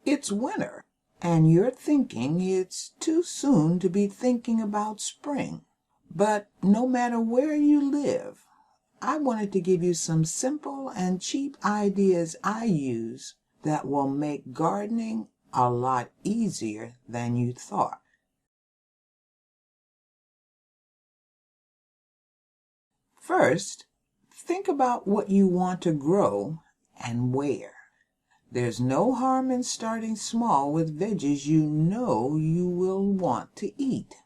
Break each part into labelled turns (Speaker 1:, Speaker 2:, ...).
Speaker 1: It's winter, and you're thinking it's too soon to be thinking about spring. But no matter where you live, I wanted to give you some simple and cheap ideas I use that will make gardening a lot easier than you thought. First, think about what you want to grow and where. There's no harm in starting small with veggies you know you will want to eat.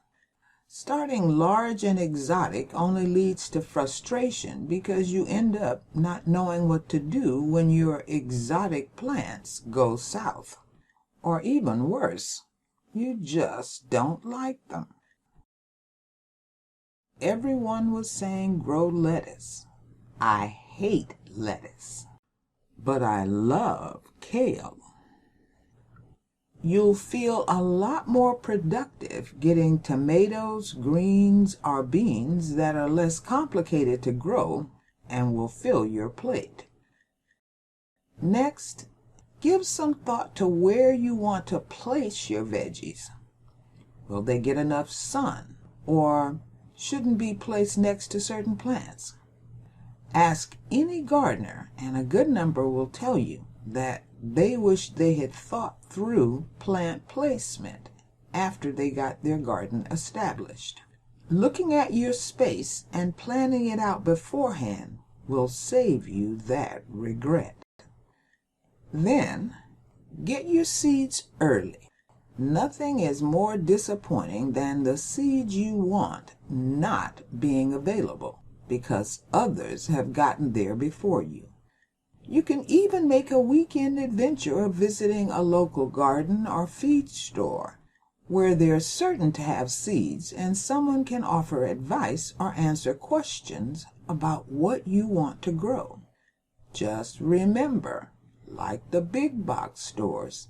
Speaker 1: Starting large and exotic only leads to frustration because you end up not knowing what to do when your exotic plants go south. Or even worse, you just don't like them. Everyone was saying grow lettuce. I hate lettuce, but I love kale. You'll feel a lot more productive getting tomatoes, greens, or beans that are less complicated to grow and will fill your plate. Next, give some thought to where you want to place your veggies. Will they get enough sun, or shouldn't be placed next to certain plants? Ask any gardener, and a good number will tell you that they wish they had thought through plant placement after they got their garden established. Looking at your space and planning it out beforehand will save you that regret. Then, get your seeds early. Nothing is more disappointing than the seeds you want not being available because others have gotten there before you. You can even make a weekend adventure of visiting a local garden or feed store where they're certain to have seeds and someone can offer advice or answer questions about what you want to grow. Just remember, like the big box stores,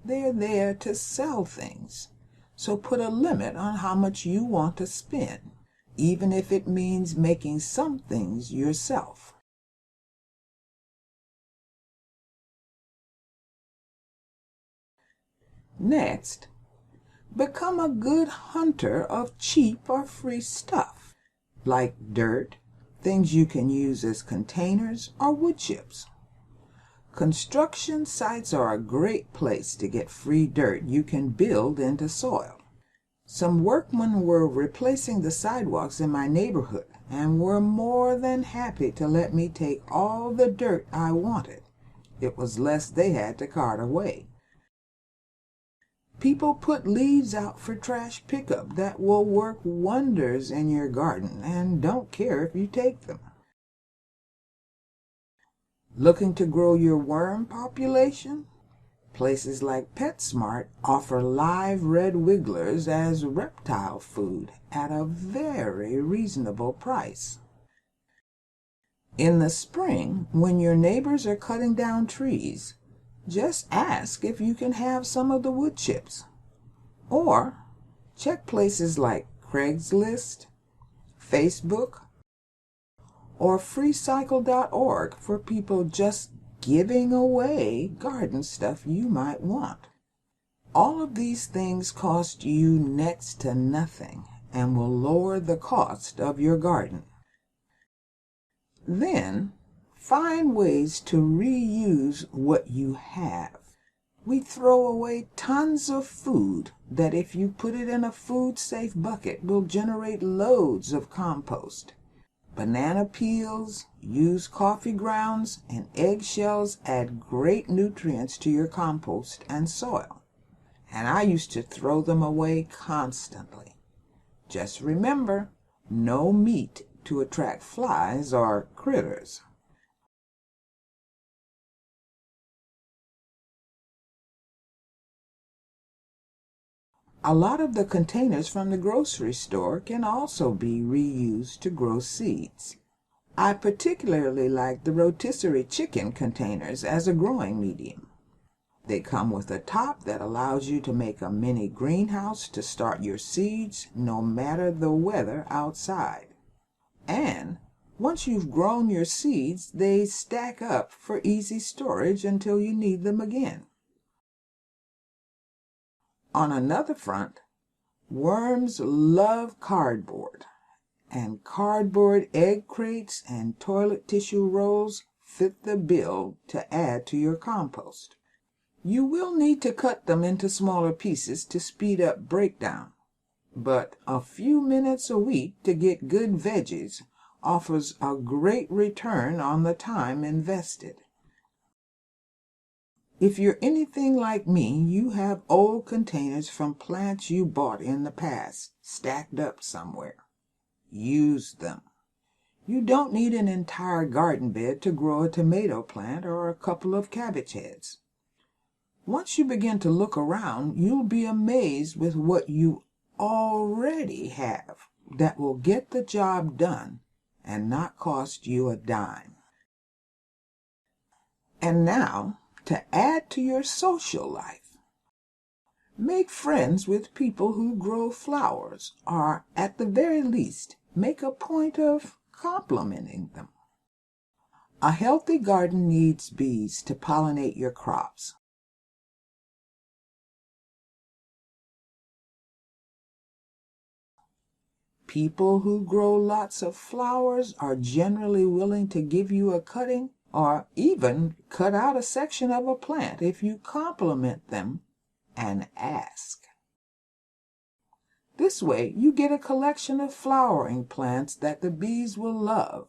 Speaker 1: they're there to sell things. So put a limit on how much you want to spend, even if it means making some things yourself. Next, become a good hunter of cheap or free stuff, like dirt, things you can use as containers, or wood chips. Construction sites are a great place to get free dirt you can build into soil. Some workmen were replacing the sidewalks in my neighborhood and were more than happy to let me take all the dirt I wanted. It was less they had to cart away. People put leaves out for trash pickup that will work wonders in your garden and don't care if you take them. Looking to grow your worm population? Places like PetSmart offer live red wigglers as reptile food at a very reasonable price. In the spring, when your neighbors are cutting down trees, just ask if you can have some of the wood chips. Or check places like Craigslist, Facebook, or freecycle.org for people just giving away garden stuff you might want. All of these things cost you next to nothing and will lower the cost of your garden. Then, find ways to reuse what you have. We throw away tons of food that if you put it in a food-safe bucket will generate loads of compost. Banana peels, used coffee grounds, and eggshells add great nutrients to your compost and soil. And I used to throw them away constantly. Just remember, no meat to attract flies or critters. A lot of the containers from the grocery store can also be reused to grow seeds. I particularly like the rotisserie chicken containers as a growing medium. They come with a top that allows you to make a mini greenhouse to start your seeds no matter the weather outside. And once you've grown your seeds, they stack up for easy storage until you need them again. On another front, worms love cardboard, and cardboard egg crates and toilet tissue rolls fit the bill to add to your compost. You will need to cut them into smaller pieces to speed up breakdown, but a few minutes a week to get good veggies offers a great return on the time invested. If you're anything like me, you have old containers from plants you bought in the past stacked up somewhere. Use them. You don't need an entire garden bed to grow a tomato plant or a couple of cabbage heads. Once you begin to look around, you'll be amazed with what you already have that will get the job done and not cost you a dime. And now, to add to your social life, make friends with people who grow flowers, or at the very least, make a point of complimenting them. A healthy garden needs bees to pollinate your crops. People who grow lots of flowers are generally willing to give you a cutting or even cut out a section of a plant if you compliment them and ask. This way, you get a collection of flowering plants that the bees will love,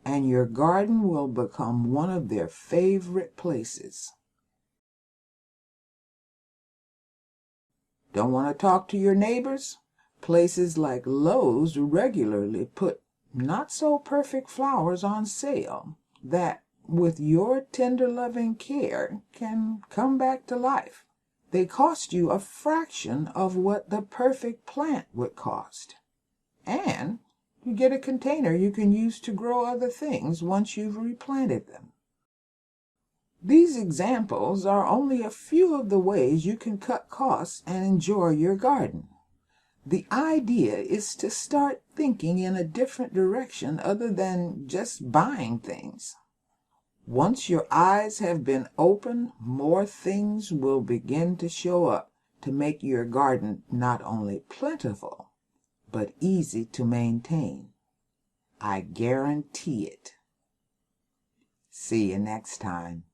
Speaker 1: and your garden will become one of their favorite places. Don't want to talk to your neighbors? Places like Lowe's regularly put not-so-perfect flowers on sale that, with your tender loving care, can come back to life. They cost you a fraction of what the perfect plant would cost. And you get a container you can use to grow other things once you've replanted them. These examples are only a few of the ways you can cut costs and enjoy your garden. The idea is to start thinking in a different direction other than just buying things. Once your eyes have been opened, more things will begin to show up to make your garden not only plentiful, but easy to maintain. I guarantee it. See you next time.